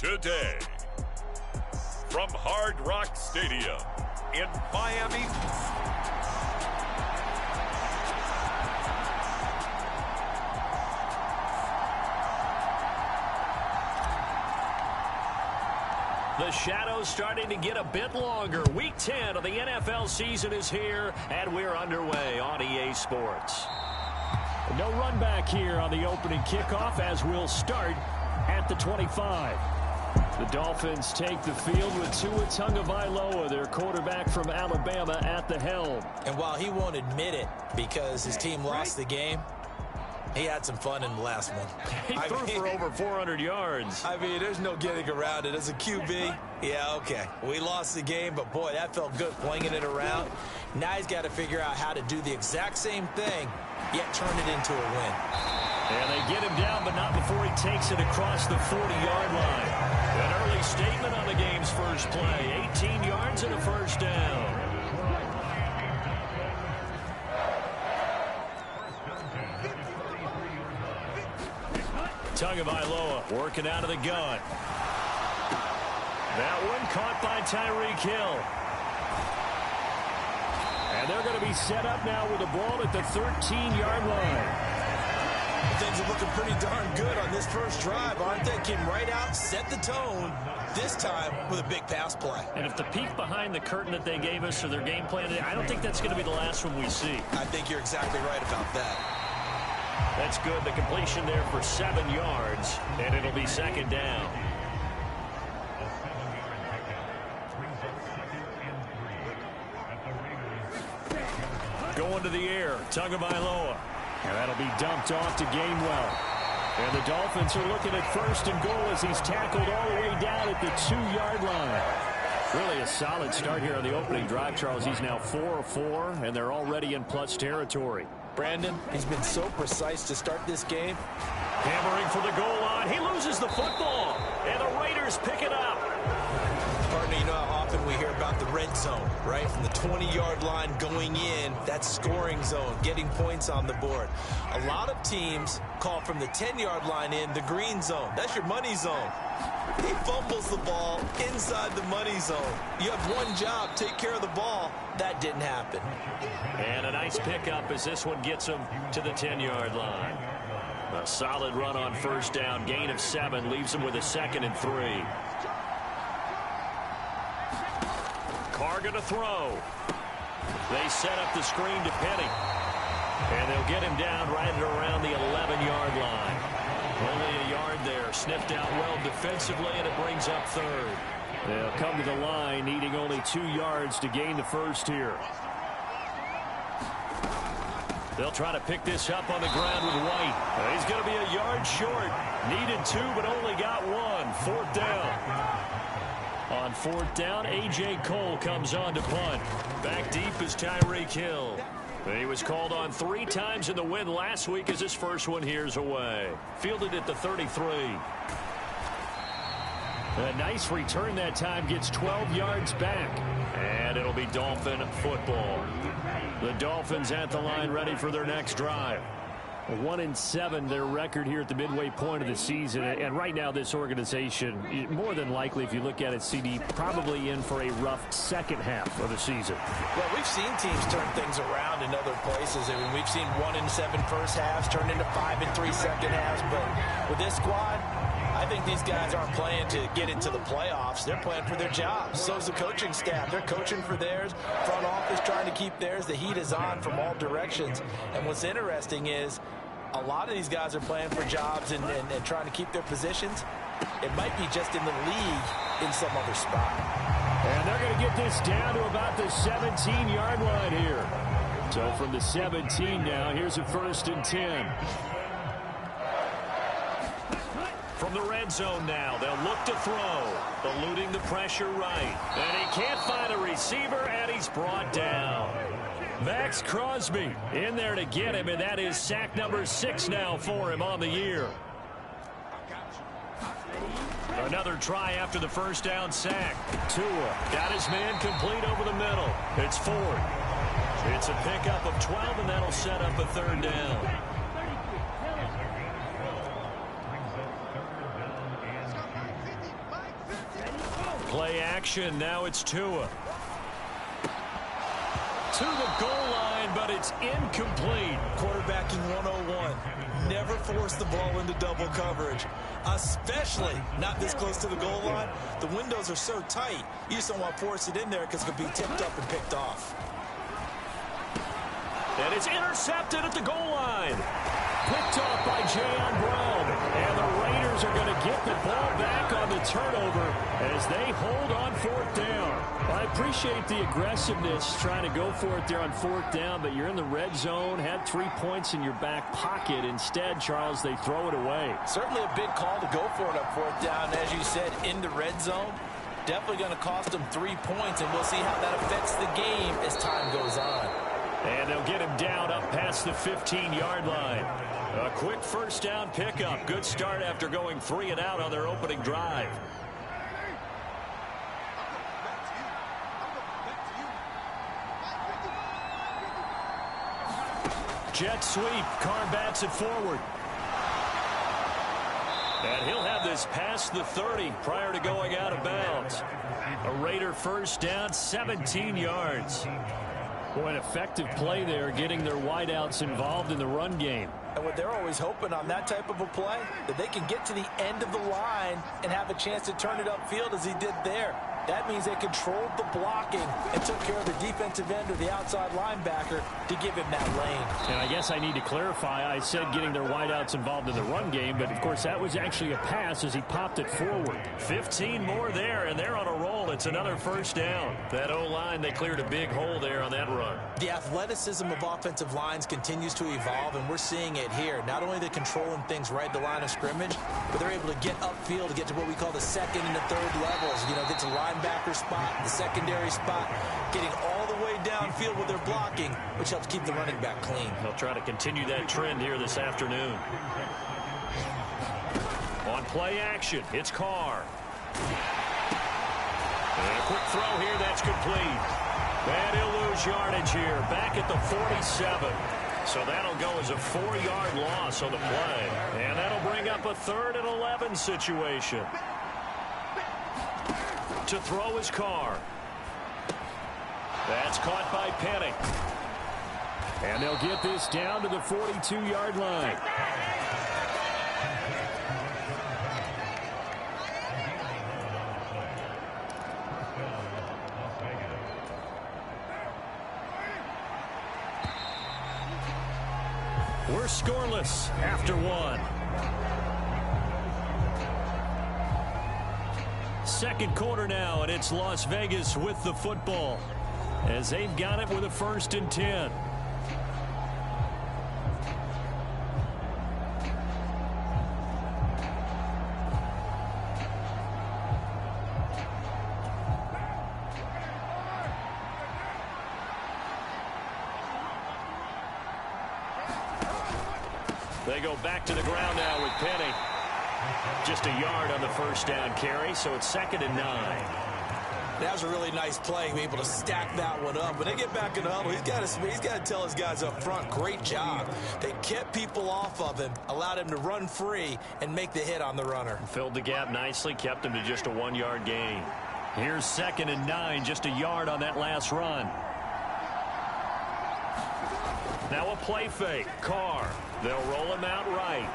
Today, from Hard Rock Stadium in Miami, the shadow's starting to get a bit longer. Week 10 of the NFL season is here, and we're underway on EA Sports. No run back here on the opening kickoff as we'll start at the 25. The Dolphins take the field with Tua Tagovailoa, their quarterback from Alabama, at the helm. And while he won't admit it because his team lost the game, he had some fun in the last one. He threw for over 400 yards. I mean, there's no getting around it. As a QB, yeah, okay. We lost the game, but boy, that felt good flinging it around. Now he's got to figure out how to do the exact same thing, yet turn it into a win. And they get him down, but not before he takes it across the 40-yard line. An early statement on the game's first play. 18 yards and a first down. Tagovailoa working out of the gun. That one caught by Tyreek Hill. And they're going to be set up now with the ball at the 13-yard line. Things are looking pretty darn good on this first drive, aren't they? Came right out, set the tone, this time with a big pass play. And if the peek behind the curtain that they gave us or their game plan, I don't think that's going to be the last one we see. I think you're exactly right about that. That's good. The completion there for 7 yards, and it'll be second down. Going to the air, Tagovailoa. And that'll be dumped off to Gainwell. And the Dolphins are looking at first and goal as he's tackled all the way down at the 2-yard line. Really a solid start here on the opening drive, Charles. He's now 4 of 4, and they're already in plus territory. Brandon, he's been so precise to start this game. Hammering for the goal line. He loses the football, and the Raiders pick it up. Partner, you know how often we hear about the red zone, right? From the 20-yard line going in, that's scoring zone, getting points on the board. A lot of teams call from the 10-yard line in the green zone. That's your money zone. He fumbles the ball inside the money zone. You have one job, take care of the ball. That didn't happen. And a nice pickup as this one gets him to the 10-yard line. A solid run on first down. Gain of 7 leaves him with a 2nd and 3. Carr going to throw. They set up the screen to Penny. And they'll get him down right at around the 11-yard line. Only a yard there. Sniffed out well defensively, and it brings up 3rd. They'll come to the line, needing only 2 yards to gain the first here. They'll try to pick this up on the ground with White. He's going to be a yard short. Needed 2, but only got 1. 4th down. On 4th down, A.J. Cole comes on to punt. Back deep is Tyreek Hill. He was called on 3 times in the win last week as his first one here's away. Fielded at the 33. A nice return that time, gets 12 yards back. And it'll be Dolphin football. The Dolphins at the line ready for their next drive. 1-7 their record here at the midway point of the season, and right now this organization, more than likely, if you look at it, CD, probably in for a rough second half of the season. Well, we've seen teams turn things around in other places. I mean, we've seen 1-7 first halves turn into 5-3 second halves, but with this squad, I think these guys aren't playing to get into the playoffs. They're playing for their jobs. So's the coaching staff. They're coaching for theirs. Front office trying to keep theirs. The heat is on from all directions. And what's interesting is a lot of these guys are playing for jobs and trying to keep their positions. It might be just in the league in some other spot. And they're going to get this down to about the 17-yard line here. So from the 17 now, here's a 1st and 10. From the red zone now, they'll look to throw. Eluding the pressure right. And he can't find a receiver, and he's brought down. Max Crosby in there to get him, and that is sack number 6 now for him on the year. Another try after the first down sack. Tua got his man complete over the middle. It's 4th. It's a pickup of 12, and that'll set up a 3rd down. action. Now it's Tua. To the goal line, but it's incomplete. Quarterbacking 101. Never force the ball into double coverage, especially not this close to the goal line. The windows are so tight, you just don't want to force it in there because it could be tipped up and picked off. And it's intercepted at the goal line. Picked off by Jayon Brown. And the Raiders are going to get the ball back on the turnover as they hold on fourth down. I appreciate the aggressiveness trying to go for it there on fourth down, but you're in the red zone, had 3 points in your back pocket. Instead, Charles, they throw it away. Certainly a big call to go for it on fourth down. As you said, in the red zone, definitely going to cost them 3 points, and we'll see how that affects the game as time goes on. And they'll get him down up past the 15-yard line. A quick first down pickup. Good start after going 3 and out on their opening drive. Jet sweep. Carr bats it forward. And he'll have this past the 30 prior to going out of bounds. A Raider first down, 17 yards. Boy, an effective play there, getting their wideouts involved in the run game. And what they're always hoping on that type of a play, that they can get to the end of the line and have a chance to turn it upfield as he did there. That means they controlled the blocking and took care of the defensive end or the outside linebacker to give him that lane. And I guess I need to clarify, I said getting their wideouts involved in the run game, but of course that was actually a pass as he popped it forward. 15 more there, and they're on a roll. It's another first down. That O-line, they cleared a big hole there on that run. The athleticism of offensive lines continues to evolve, and we're seeing it here. Not only are they controlling things right at the line of scrimmage, but they're able to get upfield to get to what we call the second and the third levels. You know, get to linebacker spot, the secondary spot, getting all the way downfield with their blocking, which helps keep the running back clean. They'll try to continue that trend here this afternoon. On play action, it's Carr. And a quick throw here, that's complete. And he'll lose yardage here, back at the 47. So that'll go as a 4-yard loss on the play. And that'll bring up a 3rd and 11 situation. To throw his Carr. That's caught by Penny. And they'll get this down to the 42-yard line. We're scoreless after 1. Second quarter now, and it's Las Vegas with the football as they've got it with a 1st and 10. They go back to the ground now with Penny. Just a yard on the first down carry, so it's 2nd and 9. That was a really nice play, be able to stack that one up. When they get back in the huddle, he's got to tell his guys up front, great job. They kept people off of him, allowed him to run free and make the hit on the runner. Filled the gap nicely, kept him to just a 1-yard gain. Here's 2nd and 9, just a yard on that last run. Now a play fake. Carr. They'll roll him out right.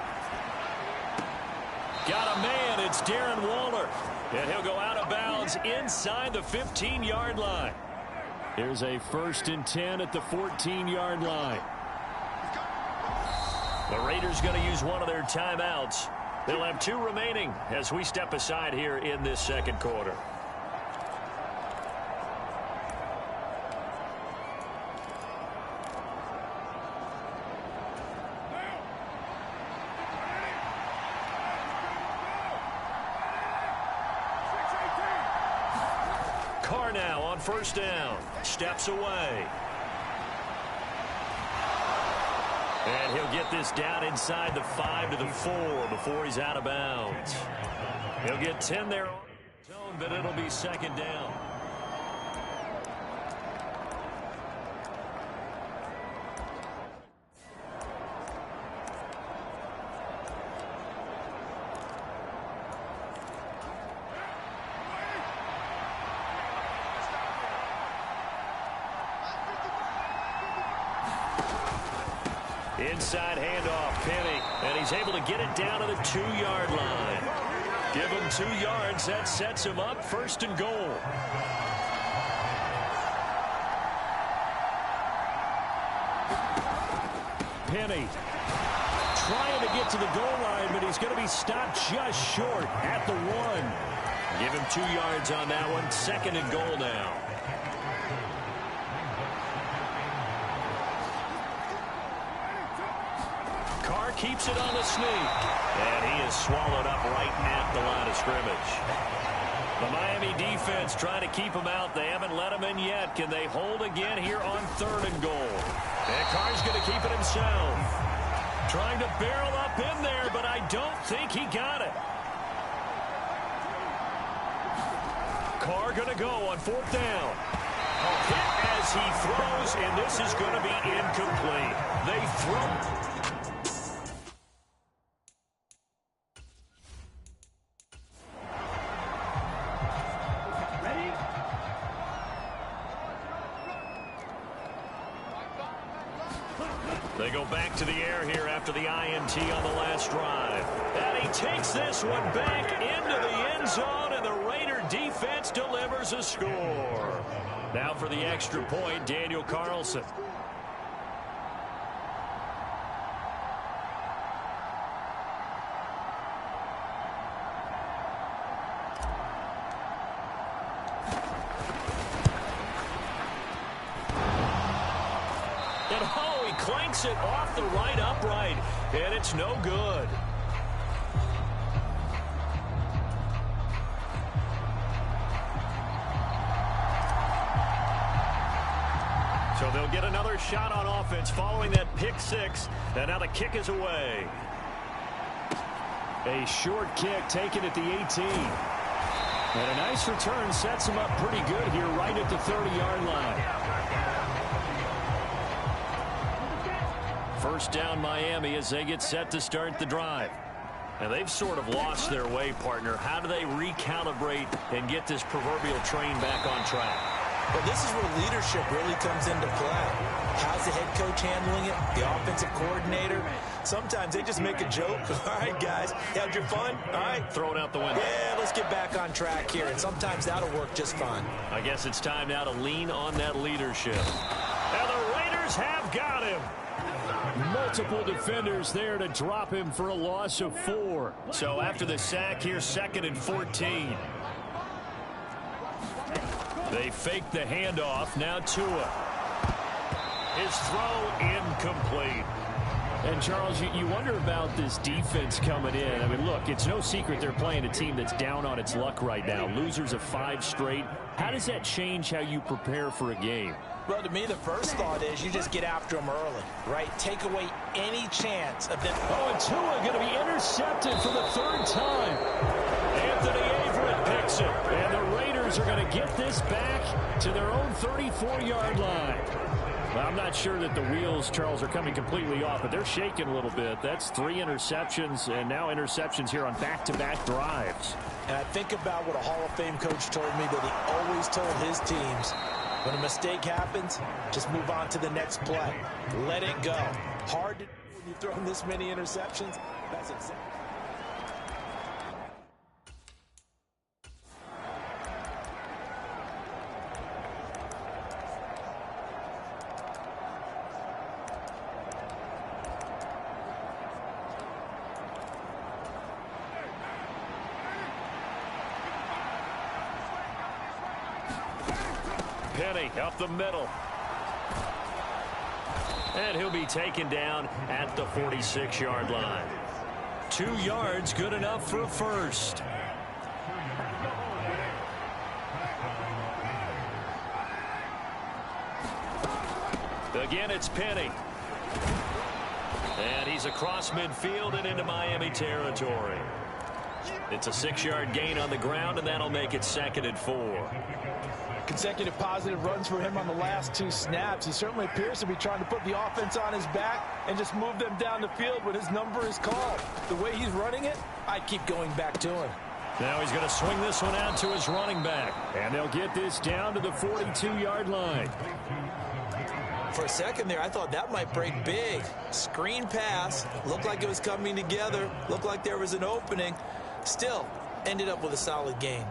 Got a man. It's Darren Waller. And he'll go out of bounds inside the 15-yard line. Here's a 1st and 10 at the 14-yard line. The Raiders going to use one of their timeouts. They'll have 2 remaining as we step aside here in this second quarter. Carr now on first down. Steps away. And he'll get this down inside the 5 to the 4 before he's out of bounds. He'll get 10 there on his own, but it'll be 2nd down. Inside handoff, Penny, and he's able to get it down to the 2-yard line. Give him 2 yards. That sets him up 1st and goal. Penny trying to get to the goal line, but he's going to be stopped just short at the 1. Give him 2 yards on that one. 2nd and goal now. Carr keeps it on the sneak. And he is swallowed up right at the line of scrimmage. The Miami defense trying to keep him out. They haven't let him in yet. Can they hold again here on 3rd and goal? And Carr's going to keep it himself. Trying to barrel up in there, but I don't think he got it. Carr going to go on 4th down. A hit as he throws, and this is going to be incomplete. They throw. They go back to the air here after the INT on the last drive. And he takes this one back into the end zone, and the Raider defense delivers a score. Now for the extra point, Daniel Carlson. Clanks it off the right upright, and it's no good. So they'll get another shot on offense following that pick 6, and now the kick is away. A short kick taken at the 18. And a nice return sets him up pretty good here right at the 30-yard line. 1st down Miami as they get set to start the drive. And they've sort of lost their way, partner. How do they recalibrate and get this proverbial train back on track? Well, this is where leadership really comes into play. How's the head coach handling it? The offensive coordinator? Sometimes they just make a joke. All right, guys, had your fun? All right. Throw it out the window. Yeah, let's get back on track here. And sometimes that'll work just fine. I guess it's time now to lean on that leadership. And the Raiders have got him. Multiple defenders there to drop him for a loss of 4. So after the sack here, 2nd and 14. They fake the handoff. Now Tua. His throw incomplete. And, Charles, you wonder about this defense coming in. I mean, look, it's no secret they're playing a team that's down on its luck right now. Losers of 5 straight. How does that change how you prepare for a game? Well, to me, the first thought is you just get after them early, right? Take away any chance of them. Oh, and Tua going to be intercepted for the 3rd time. Anthony Averett picks it. And the Raiders are going to get this back to their own 34-yard line. Well, I'm not sure that the wheels, Charles, are coming completely off, but they're shaking a little bit. That's 3 interceptions, and now interceptions here on back-to-back drives. And I think about what a Hall of Fame coach told me that he always told his teams, when a mistake happens, just move on to the next play. Let it go. Hard to do when you throw this many interceptions. That's exactly. Penny up the middle. And he'll be taken down at the 46-yard line. 2 yards, good enough for a first. Again, it's Penny. And he's across midfield and into Miami territory. It's a 6-yard gain on the ground, and that'll make it 2nd and 4. Consecutive positive runs for him on the last 2 snaps. He certainly appears to be trying to put the offense on his back and just move them down the field when his number is called. The way he's running it, I keep going back to him. Now he's going to swing this one out to his running back. And they'll get this down to the 42-yard line. For a second there, I thought that might break big. Screen pass. Looked like it was coming together. Looked like there was an opening. Still, ended up with a solid gain.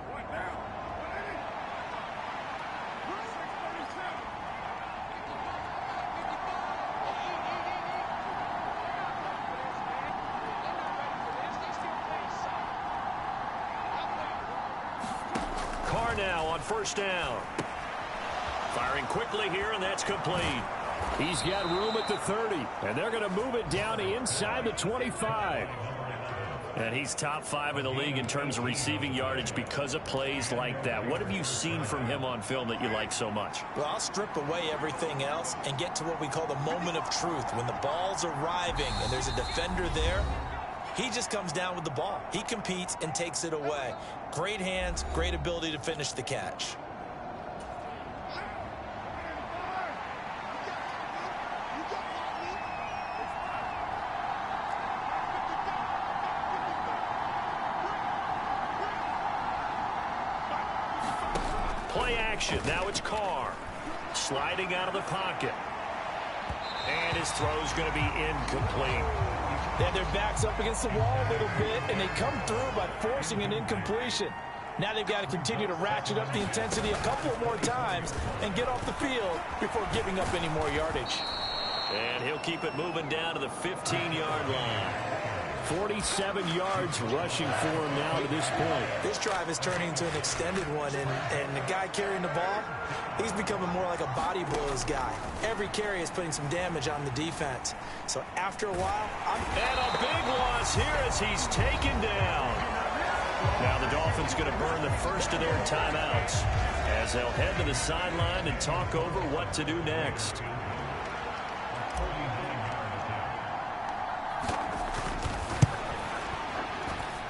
Carr now on first down. Firing quickly here, and that's complete. He's got room at the 30, and they're going to move it down to inside the 25. And he's top 5 in the league in terms of receiving yardage because of plays like that. What have you seen from him on film that you like so much? Well, I'll strip away everything else and get to what we call the moment of truth. When the ball's arriving and there's a defender there, he just comes down with the ball. He competes and takes it away. Great hands, great ability to finish the catch. Play action. Now it's Carr. Sliding out of the pocket. And his throw's going to be incomplete. They have their backs up against the wall a little bit, and they come through by forcing an incompletion. Now they've got to continue to ratchet up the intensity a couple more times and get off the field before giving up any more yardage. And he'll keep it moving down to the 15-yard line. 47 yards rushing for him now to this point. This drive is turning into an extended one, and the guy carrying the ball, he's becoming more like a body blows guy. Every carry is putting some damage on the defense. So after a while, And a big loss here as he's taken down. Now the Dolphins going to burn the first of their timeouts as they'll head to the sideline and talk over what to do next.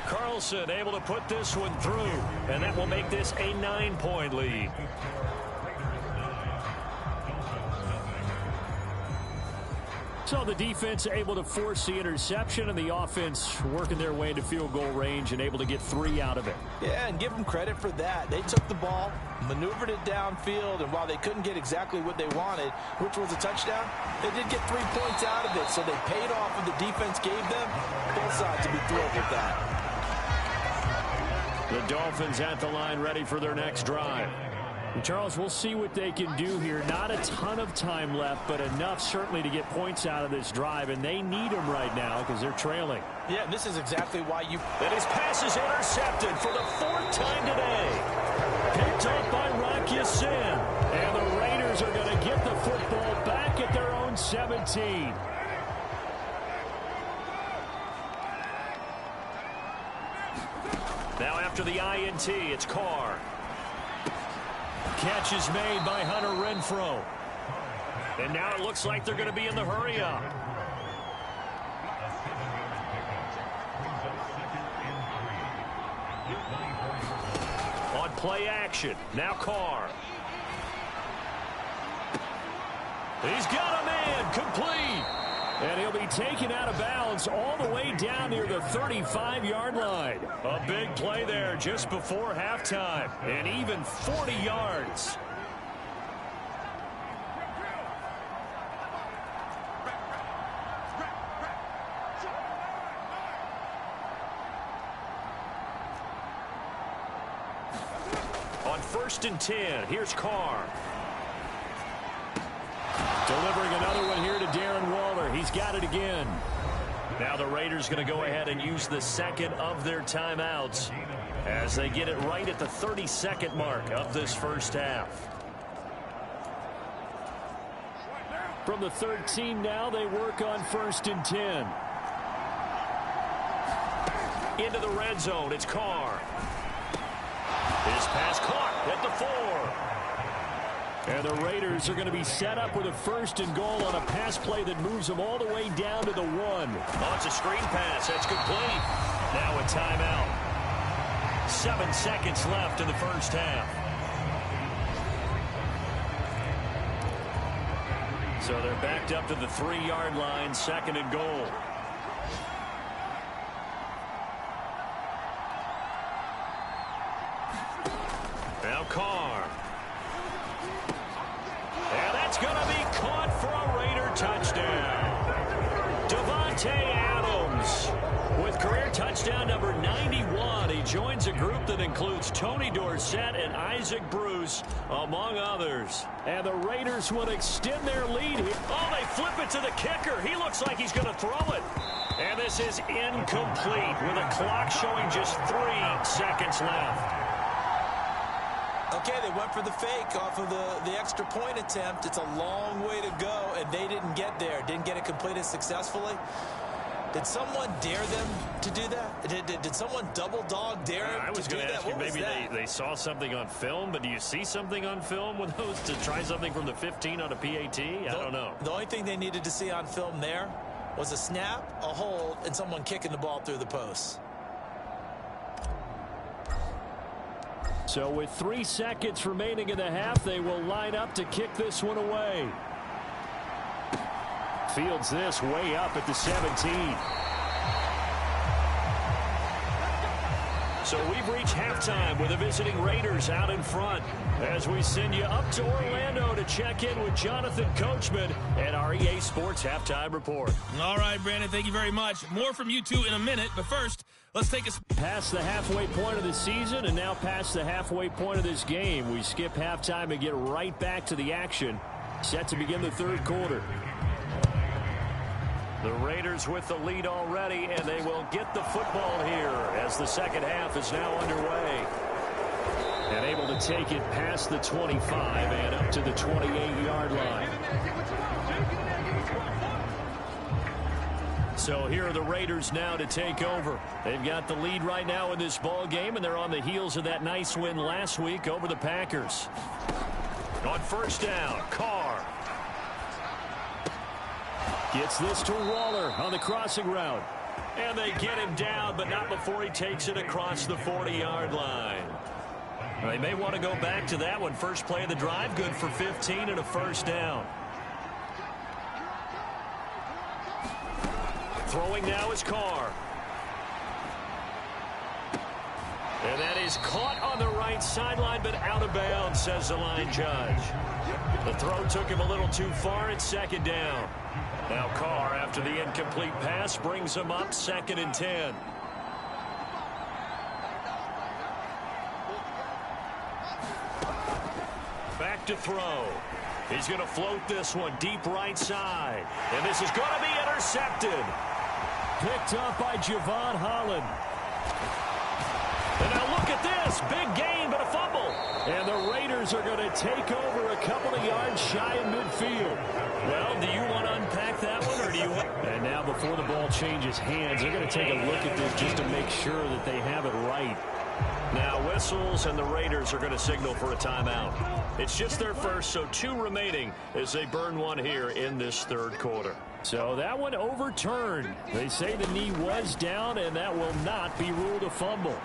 Carlson able to put this one through, and that will make this a 9-point lead. So the defense able to force the interception, and the offense working their way into field goal range and able to get 3 out of it. Yeah, and give them credit for that. They took the ball, maneuvered it downfield, and while they couldn't get exactly what they wanted, which was a touchdown, they did get 3 points out of it, so they paid off what the defense gave them. Both sides to be thrilled with that. The Dolphins at the line ready for their next drive. And Charles, we'll see what they can do here. Not a ton of time left, but enough certainly to get points out of this drive, and they need them right now because they're trailing. Yeah, and this is exactly why you... And his pass is intercepted for the 4th time today. Picked up by Rocky Sin. And the Raiders are going to get the football back at their own 17. Now after the INT, it's Carr. Catch is made by Hunter Renfrow. And now it looks like they're going to be in the hurry-up. On play action, now Carr. He's got a man, complete. And he'll be taken out of bounds all the way down near the 35-yard line. A big play there just before halftime. And even 40 yards. On 1st and 10, here's Carr. Delivering another one here to Darren Waller. He's got it again. Now the Raiders going to go ahead and use the second of their timeouts as they get it right at the 32nd mark of this first half. From the 13 now, they work on 1st and 10. Into the red zone, it's Carr. His pass caught at the 4. And the Raiders are going to be set up with a 1st and goal on a pass play that moves them all the way down to the 1. Oh, it's a screen pass. That's complete. Now a timeout. 7 seconds left in the first half. So they're backed up to the 3-yard line, 2nd and goal. Now Carr. And that's going to be caught Davante Adams with career touchdown number 91. He joins a group that includes Tony Dorsett and Isaac Bruce, among others. And the Raiders will extend their lead here. Oh, they flip it to the kicker. He looks like he's going to throw it. And this is incomplete with a clock showing just 3 seconds left. Okay, they went for the fake off of the extra point attempt. It's a long way to go, and they didn't get there. Didn't get it completed successfully. Did someone dare them to do that? Did someone double dog dare them I was going to ask you, maybe they saw something on film, but do you see something on film with those to try something from the 15 on a PAT? I don't know. The only thing they needed to see on film there was a snap, a hold, and someone kicking the ball through the post. So with 3 seconds remaining in the half, they will line up to kick this one away. Fields this way up at the 17. So we've reached halftime with the visiting Raiders out in front as we send you up to Orlando to check in with Jonathan Coachman at our EA Sports Halftime Report. All right, Brandon, thank you very much. More from you two in a minute, but first, let's take a... Past the halfway point of the season and now past the halfway point of this game. We skip halftime and get right back to the action. Set to begin the third quarter. The Raiders with the lead already, and they will get the football here as the second half is now underway. And able to take it past the 25 and up to the 28-yard line. So here are the Raiders now to take over. They've got the lead right now in this ball game, and they're on the heels of that nice win last week over the Packers. On first down, Carr. Gets this to Waller on the crossing route. And they get him down, but not before he takes it across the 40-yard line. They may want to go back to that one. First play of the drive, good for 15 and a first down. Throwing now is Carr. And that is caught on the right sideline, but out of bounds, says the line judge. The throw took him a little too far. It's second down. Now Carr, after the incomplete pass, brings him up 2nd and 10. Back to throw. He's going to float this one deep right side. And this is going to be intercepted. Picked up by Javon Holland. And now look at this. Big gain, but a fumble. And the Raiders are going to take over a couple of yards shy of midfield. Well, do you want to unpack that one, or do you want... And now before the ball changes hands, they're going to take a look at this just to make sure that they have it right. Now whistles, and the Raiders are going to signal for a timeout. It's just their first, so 2 remaining as they burn one here in this third quarter. So that one overturned. They say the knee was down, and that will not be ruled a fumble.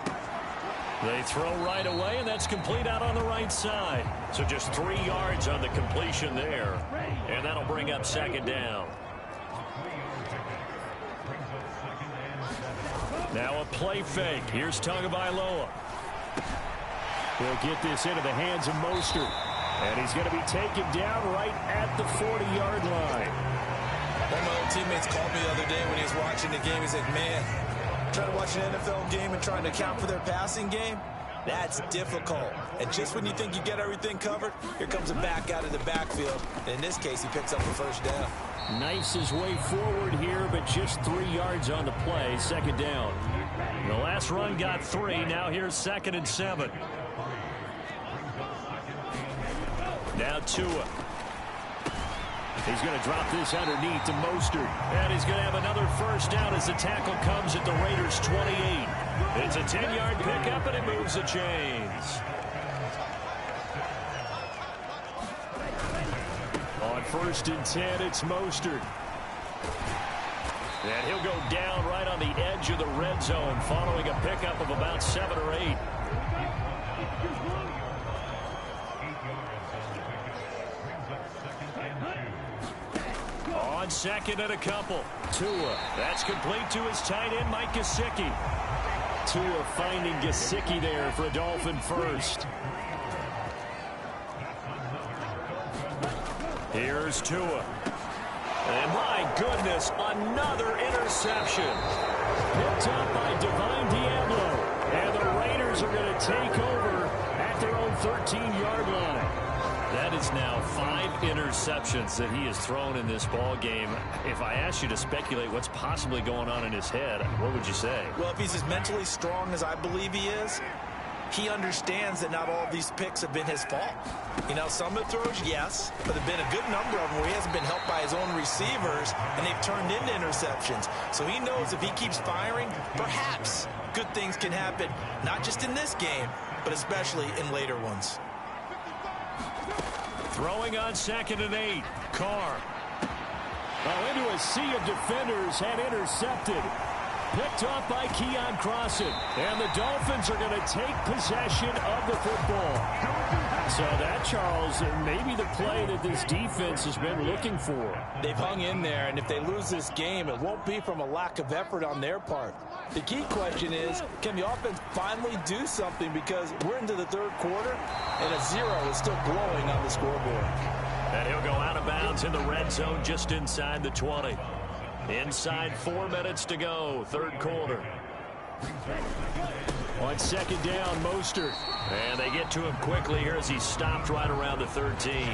They throw right away, and that's complete out on the right side. So just 3 yards on the completion there. And that'll bring up second down. Now a play fake. Here's Tagovailoa. He'll get this into the hands of Mostert. And he's going to be taken down right at the 40-yard line. One of my old teammates called me the other day when he was watching the game. He's like, man, trying to watch an NFL game and trying to account for their passing game, that's difficult. And just when you think you get everything covered, here comes a back out of the backfield. And in this case, he picks up the first down. Knifes his way forward here, but just 3 yards on the play. Second down. The last run got 3. Now here's 2nd and 7. Now Tua. He's going to drop this underneath to Mostert. And he's going to have another first down as the tackle comes at the Raiders' 28. It's a 10-yard pickup, and it moves the chains. On 1st and 10, it's Mostert. And he'll go down right on the edge of the red zone following a pickup of about 7 or 8. On 2nd and a couple. Tua. That's complete to his tight end, Mike Gesicki. Tua finding Gesicki there for a Dolphin first. Here's Tua. And my goodness, another interception. Picked up by Divine Diablo. And the Raiders are going to take over at their own 13-yard line. That is now 5 interceptions that he has thrown in this ball game. If I asked you to speculate what's possibly going on in his head, what would you say? Well, if he's as mentally strong as I believe he is, he understands that not all of these picks have been his fault. You know, some of the throws, yes, but there have been a good number of them where he hasn't been helped by his own receivers, and they've turned into interceptions. So he knows if he keeps firing, perhaps good things can happen, not just in this game, but especially in later ones. Throwing on 2nd and 8. Carr. Oh, into a sea of defenders and intercepted. Picked off by Keon Crossan. And the Dolphins are going to take possession of the football. So that, Charles, may be the play that this defense has been looking for. They've hung in there, and if they lose this game, it won't be from a lack of effort on their part. The key question is, can the offense finally do something, because we're into the 3rd quarter, and a 0 is still glowing on the scoreboard. And he'll go out of bounds in the red zone just inside the 20. Inside 4 minutes to go, 3rd quarter. On 2nd down, Mostert. And they get to him quickly here as he stopped right around the 13.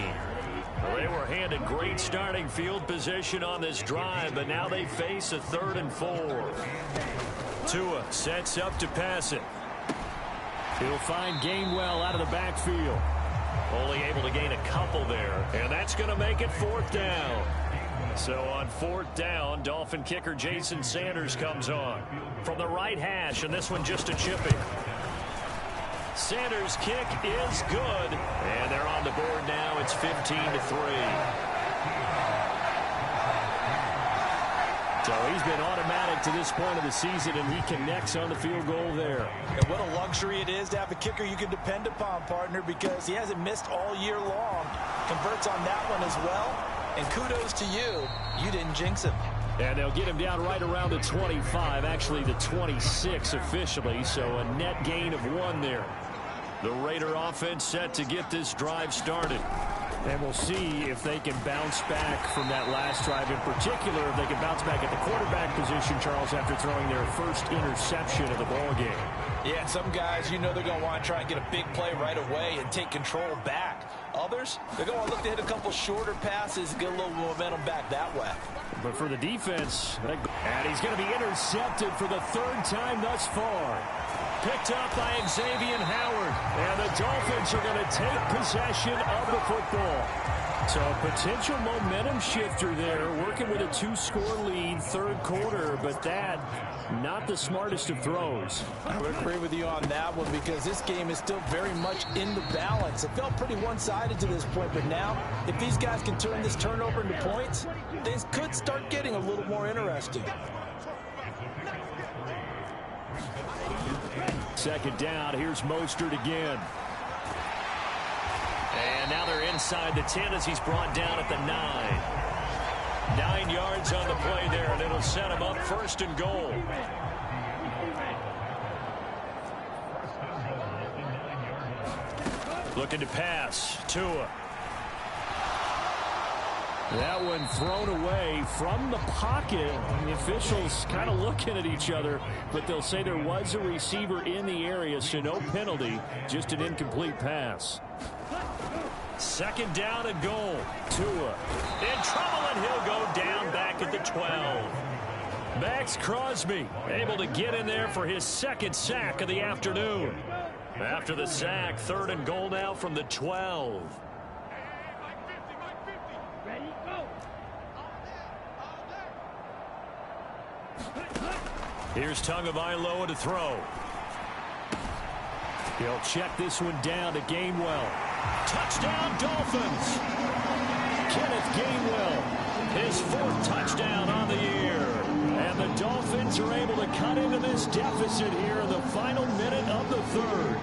Well, they were handed great starting field position on this drive, but now they face a 3rd and 4. Tua sets up to pass it. He'll find Gainwell out of the backfield. Only able to gain a couple there, and that's going to make it 4th down. So on 4th down, Dolphin kicker Jason Sanders comes on from the right hash, and this one just a chippy. Sanders' kick is good, and they're on the board now. It's 15-3. So he's been automatic to this point of the season, and he connects on the field goal there. And what a luxury it is to have a kicker you can depend upon, partner, because he hasn't missed all year long. Converts on that one as well. And kudos to you. You didn't jinx him. And they'll get him down right around the 25, actually the 26 officially, so a net gain of 1 there. The Raider offense set to get this drive started. And we'll see if they can bounce back from that last drive, in particular if they can bounce back at the quarterback position, Charles, after throwing their first interception of the ball game. Yeah, some guys, you know they're going to want to try and get a big play right away and take control back. Others, they're going to look to hit a couple shorter passes, get a little momentum back that way. But for the defense, and he's going to be intercepted for the 3rd time thus far. Picked up by Xavier Howard. And the Dolphins are going to take possession of the football. So a potential momentum shifter there, working with a 2-score lead, 3rd quarter, but that, not the smartest of throws. I would agree with you on that one, because this game is still very much in the balance. It felt pretty one-sided to this point, but now, if these guys can turn this turnover into points, things could start getting a little more interesting. 2nd down, here's Mostert again. And now they're inside the 10 as he's brought down at the 9. 9 yards on the play there, and it'll set him up 1st and goal. Looking to pass. Tua. That one thrown away from the pocket. The officials kind of looking at each other, but they'll say there was a receiver in the area, so no penalty, just an incomplete pass. 2nd down and goal. Tua in trouble, and he'll go down back at the 12. Max Crosby able to get in there for his 2nd sack of the afternoon. After the sack, 3rd and goal now from the 12. Here's Tagovailoa to throw. He'll check this one down to Gainwell. Touchdown, Dolphins. Kenneth Gainwell, his 4th touchdown on the year. And the Dolphins are able to cut into this deficit here in the final minute of the 3rd.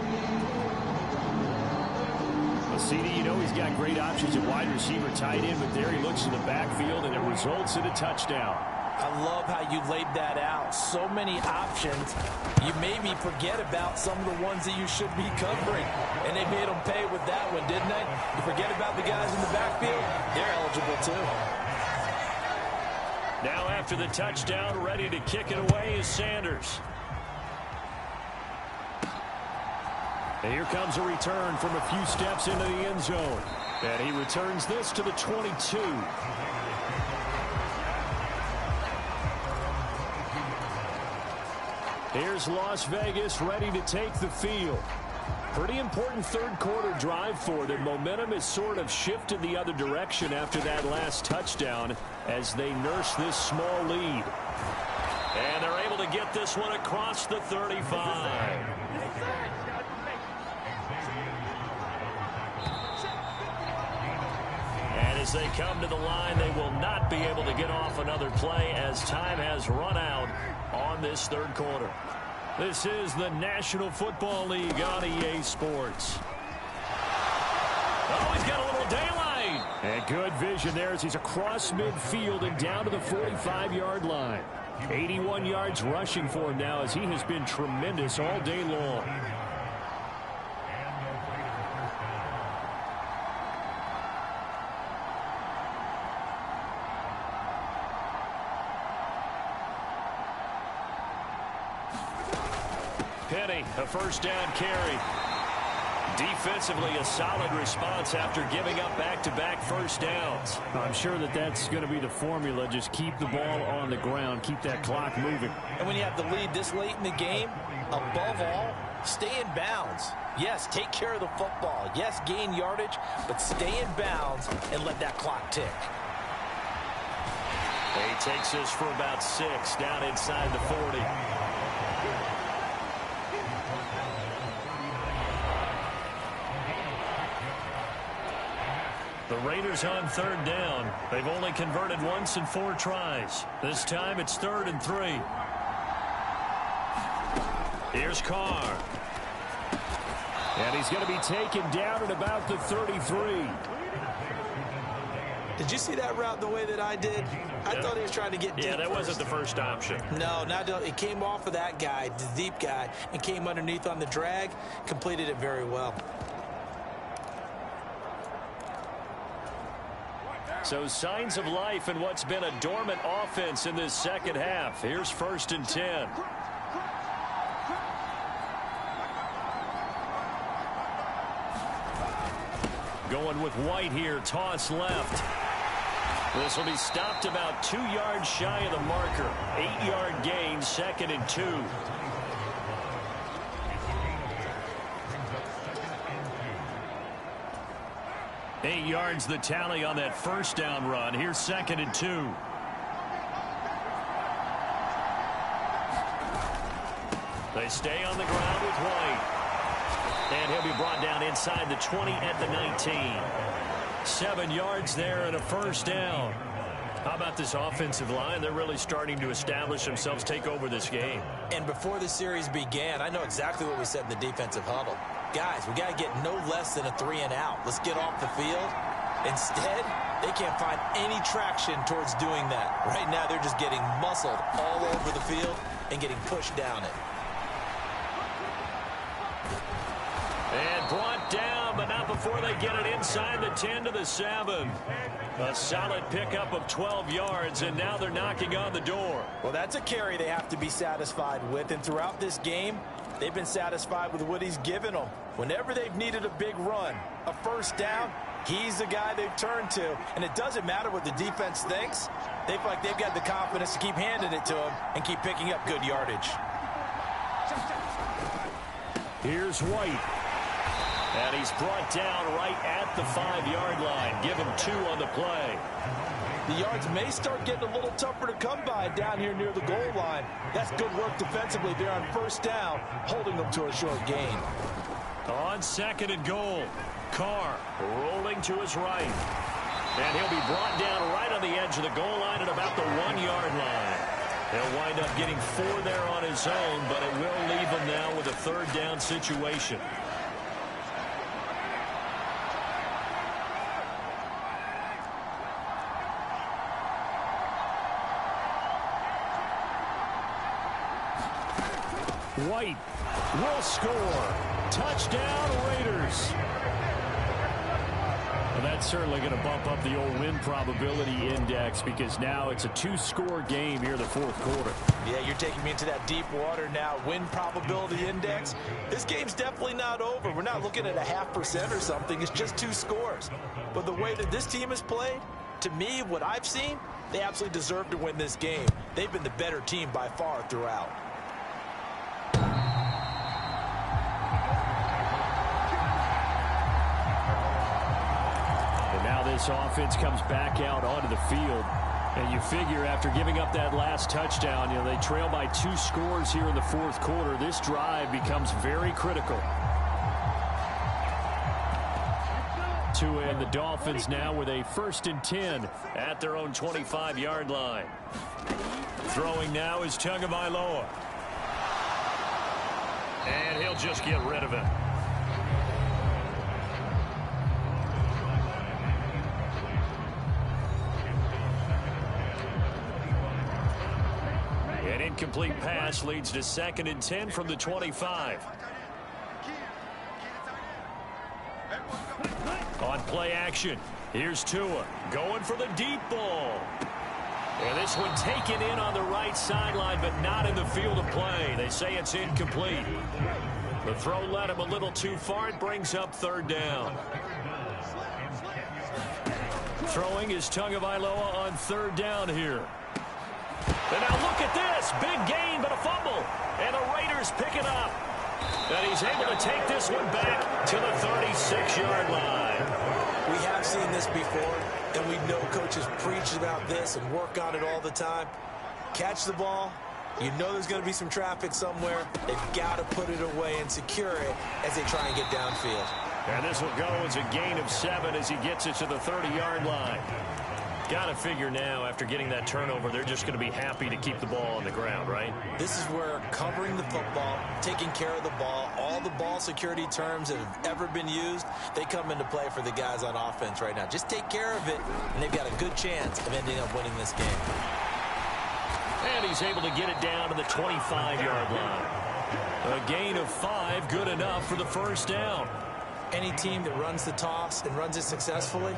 Well, CD, you know he's got great options at wide receiver, tight end, but there he looks in the backfield, and it results in a touchdown. I love how you laid that out. So many options. You maybe forget about some of the ones that you should be covering. And they made them pay with that one, didn't they? You forget about the guys in the backfield, they're eligible too. Now after the touchdown, ready to kick it away is Sanders. And here comes a return from a few steps into the end zone. And he returns this to the 22. Here's Las Vegas ready to take the field. Pretty important third quarter drive for them. Momentum has sort of shifted the other direction after that last touchdown as they nurse this small lead. And they're able to get this one across the 35. And as they come to the line, they will not be able to get off another play as time has run out on this third quarter. This is the National Football League on EA Sports. Oh, he's got a little daylight. And good vision there as he's across midfield and down to the 45-yard line. 81 yards rushing for him now as he has been tremendous all day long. Penny, a first down carry. Defensively, a solid response after giving up back-to-back first downs. I'm sure that that's going to be the formula. Just keep the ball on the ground. Keep that clock moving. And when you have the lead this late in the game, above all, stay in bounds. Yes, take care of the football. Yes, gain yardage, but stay in bounds and let that clock tick. He takes this for about 6 down inside the 40. The Raiders on third down. They've only converted once in 4 tries. This time it's 3rd and 3. Here's Carr. And he's going to be taken down at about the 33. Did you see that route the way that I did? I thought he was trying to get deep. Yeah, that wasn't the first option. No, it came off of that guy, the deep guy, and came underneath on the drag. Completed it very well. So signs of life in what's been a dormant offense in this second half. Here's 1st and 10. Going with White here, toss left. This will be stopped about 2 yards shy of the marker. 8-yard gain, 2nd and 2. Eight yards the tally on that first down run. Here's 2nd and 2. They stay on the ground with White. And he'll be brought down inside the 20 at the 19. 7 yards there and a first down. How about this offensive line? They're really starting to establish themselves, take over this game. And before the series began, I know exactly what we said in the defensive huddle. Guys, we got to get no less than a 3-and-out. Let's get off the field. Instead, they can't find any traction towards doing that. Right now, they're just getting muscled all over the field and getting pushed down it. And brought down, but not before they get it inside the 10 to the 7. A solid pickup of 12 yards, and now they're knocking on the door. Well, that's a carry they have to be satisfied with, and throughout this game, they've been satisfied with what he's given them. Whenever they've needed a big run, a first down, he's the guy they've turned to. And it doesn't matter what the defense thinks. They feel like they've got the confidence to keep handing it to him and keep picking up good yardage. Here's White. And he's brought down right at the 5-yard line. Give him 2 on the play. The yards may start getting a little tougher to come by down here near the goal line. That's good work defensively there on first down, holding them to a short gain. On 2nd and goal, Carr rolling to his right. And he'll be brought down right on the edge of the goal line at about the 1-yard line. He'll wind up getting 4 there on his own, but it will leave him now with a 3rd down situation. White will score. Touchdown, Raiders. Well, that's certainly going to bump up the old win probability index because now it's a 2-score game here in the fourth quarter. Yeah, you're taking me into that deep water now. Win probability index. This game's definitely not over. We're not looking at a 0.5% or something. It's just 2 scores. But the way that this team has played, to me, what I've seen, they absolutely deserve to win this game. They've been the better team by far throughout. Now this offense comes back out onto the field. And you figure after giving up that last touchdown, they trail by 2 scores here in the fourth quarter. This drive becomes very critical. And the Dolphins now with a 1st and 10 at their own 25-yard line. Throwing now is Tagovailoa. And he'll just get rid of it. An incomplete pass leads to 2nd and 10 from the 25. On play action, here's Tua going for the deep ball. And this one taken in on the right sideline, but not in the field of play. They say it's incomplete. The throw led him a little too far. It brings up 3rd down. Throwing is Tagovailoa on 3rd down here. And now look at this. Big gain, but a fumble. And the Raiders pick it up. And he's able to take this one back to the 36-yard line. We have seen this before, and we know coaches preach about this and work on it all the time. Catch the ball. You know there's going to be some traffic somewhere. They've got to put it away and secure it as they try and get downfield. And this will go as a gain of 7 as he gets it to the 30-yard line. Got to figure now, after getting that turnover, they're just going to be happy to keep the ball on the ground, right? This is where covering the football, taking care of the ball, all the ball security terms that have ever been used, they come into play for the guys on offense right now. Just take care of it, and they've got a good chance of ending up winning this game. And he's able to get it down to the 25-yard line. A gain of 5, good enough for the 1st down. Any team that runs the toss and runs it successfully,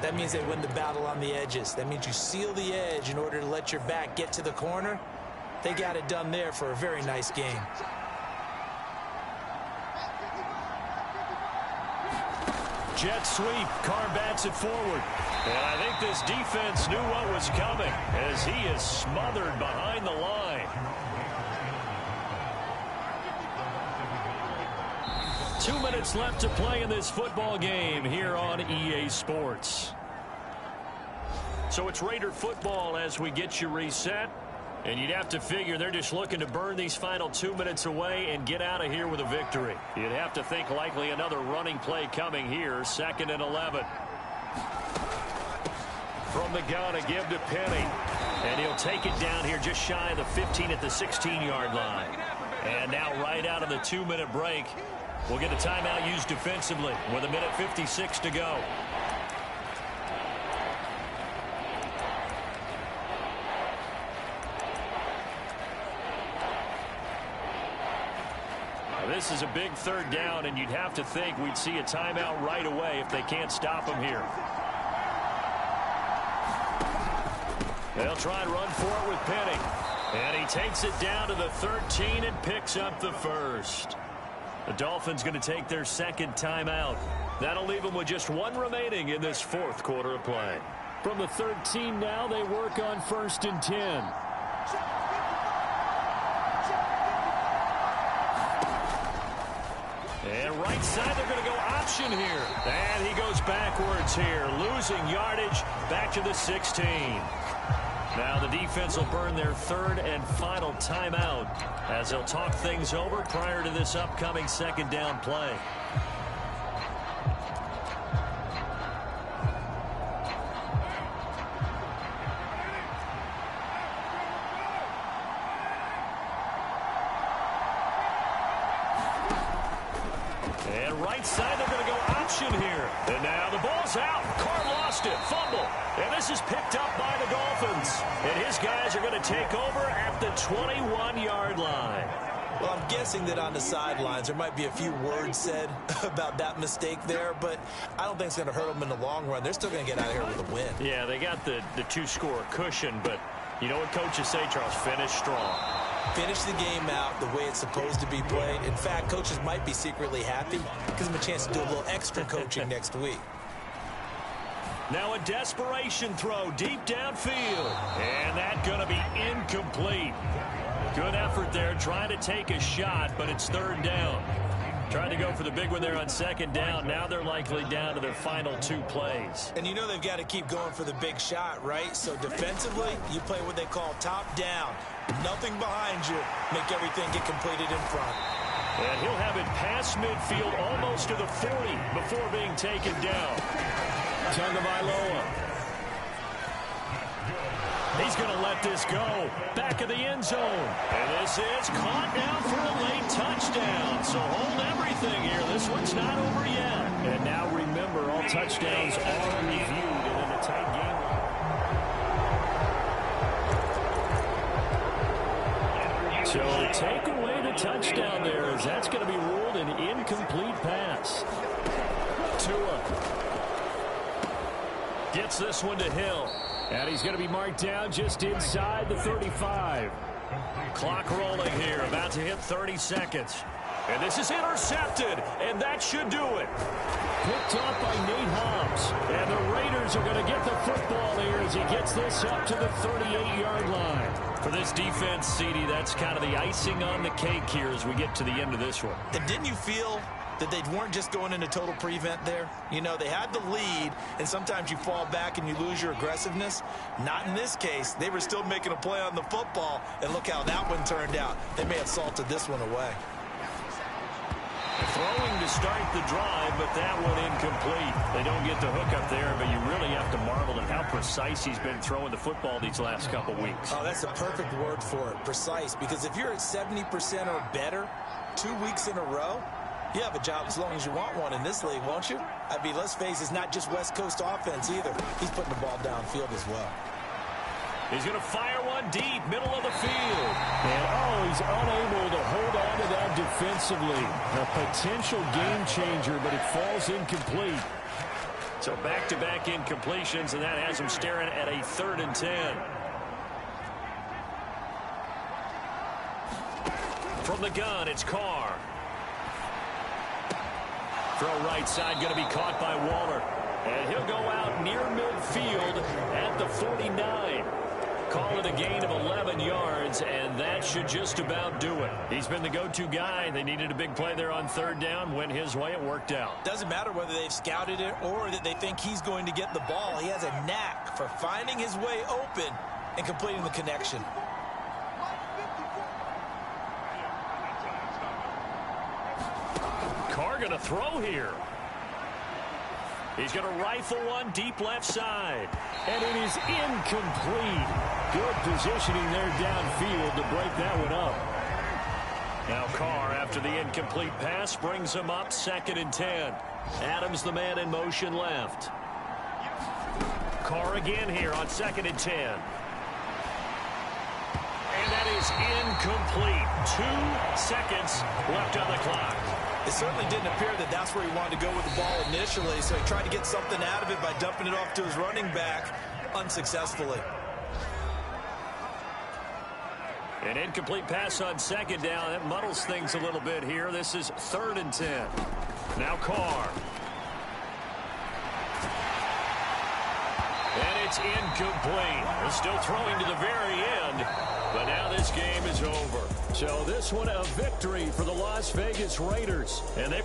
that means they win the battle on the edges. That means you seal the edge in order to let your back get to the corner. They got it done there for a very nice game. Jet sweep. Carr bats it forward. And I think this defense knew what was coming as he is smothered behind the line. 2 minutes left to play in this football game here on EA Sports. So it's Raider football as we get you reset. And you'd have to figure they're just looking to burn these final 2 minutes away and get out of here with a victory. You'd have to think likely another running play coming here. 2nd and 11. From the gun, a give to Penny. And he'll take it down here just shy of the 15 at the 16-yard line. And now right out of the 2-minute break, we'll get a timeout used defensively with 1:56 to go. Now, this is a big 3rd down, and you'd have to think we'd see a timeout right away if they can't stop him here. They'll try and run for it with Penny. And he takes it down to the 13 and picks up the 1st. The Dolphins going to take their 2nd timeout. That'll leave them with just 1 remaining in this 4th quarter of play. From the 13 now, they work on 1st and 10. And right side, they're going to go option here. And he goes backwards here, losing yardage back to the 16. Now the defense will burn their 3rd and final timeout as they'll talk things over prior to this upcoming 2nd down play. And right side, they're going to go option here. And now the ball's out. Carr lost it. Fumble. And this is picked up by the Dolphins. And his guys are going to take over at the 21-yard line. Well, I'm guessing that on the sidelines there might be a few words said about that mistake there, but I don't think it's going to hurt them in the long run. They're still going to get out of here with a win. Yeah, they got the two-score cushion, but you know what coaches say, Charles? Finish strong. Finish the game out the way it's supposed to be played. In fact, coaches might be secretly happy. Gives them a chance to do a little extra coaching next week. Now a desperation throw deep downfield. And that's going to be incomplete. Good effort there trying to take a shot, but it's third down. Trying to go for the big one there on second down. Now they're likely down to their final 2 plays. And you know they've got to keep going for the big shot, right? So defensively, you play what they call top down. Nothing behind you. Make everything get completed in front. And he'll have it past midfield almost to the 40 before being taken down. Tagovailoa. He's going to let this go. Back of the end zone. And this is caught down for a late touchdown. So hold everything here. This one's not over yet. And now remember, all touchdowns are reviewed and in a tight game. So take away the touchdown there, as that's going to be ruled an incomplete pass. Tua gets this one to Hill. And he's going to be marked down just inside the 35. Clock rolling here, about to hit 30 seconds. And this is intercepted, and that should do it. Picked off by Nate Hobbs. And the Raiders are going to get the football here as he gets this up to the 38-yard line. For this defense, CD, that's kind of the icing on the cake here as we get to the end of this one. And didn't you feel that they weren't just going into total prevent there? You know, they had the lead, and sometimes you fall back and you lose your aggressiveness. Not in this case. They were still making a play on the football, and look how that one turned out. They may have salted this one away. Throwing to start the drive, but that one incomplete. They don't get the hook up there, but you really have to marvel at how precise he's been throwing the football these last couple weeks. Oh, that's a perfect word for it, precise, because if you're at 70% or better 2 weeks in a row, you have a job as long as you want one in this league, won't you? I mean, let's face it, it's not just West Coast offense either. He's putting the ball downfield as well. He's going to fire one deep, middle of the field. And, he's unable to hold on to that defensively. A potential game changer, but it falls incomplete. So back-to-back incompletions, and that has him staring at a 3rd and 10. From the gun, it's Carr. Throw right side, going to be caught by Waller. And he'll go out near midfield at the 49. Call it a gain of 11 yards, and that should just about do it. He's been the go-to guy. They needed a big play there on 3rd down. Went his way. It worked out. Doesn't matter whether they've scouted it or that they think he's going to get the ball. He has a knack for finding his way open and completing the connection. Carr going to throw here. He's going to rifle one deep left side. And it is incomplete. Good positioning there downfield to break that one up. Now Carr, after the incomplete pass, brings him up 2nd and 10. Adams, the man in motion left. Carr again here on 2nd and 10. And that is incomplete. 2 seconds left on the clock. It certainly didn't appear that that's where he wanted to go with the ball initially, so he tried to get something out of it by dumping it off to his running back unsuccessfully. An incomplete pass on 2nd down. That muddles things a little bit here. This is 3rd and 10. Now Carr. And it's incomplete. They're still throwing to the very end. But now this game is over. So this one a victory for the Las Vegas Raiders. And they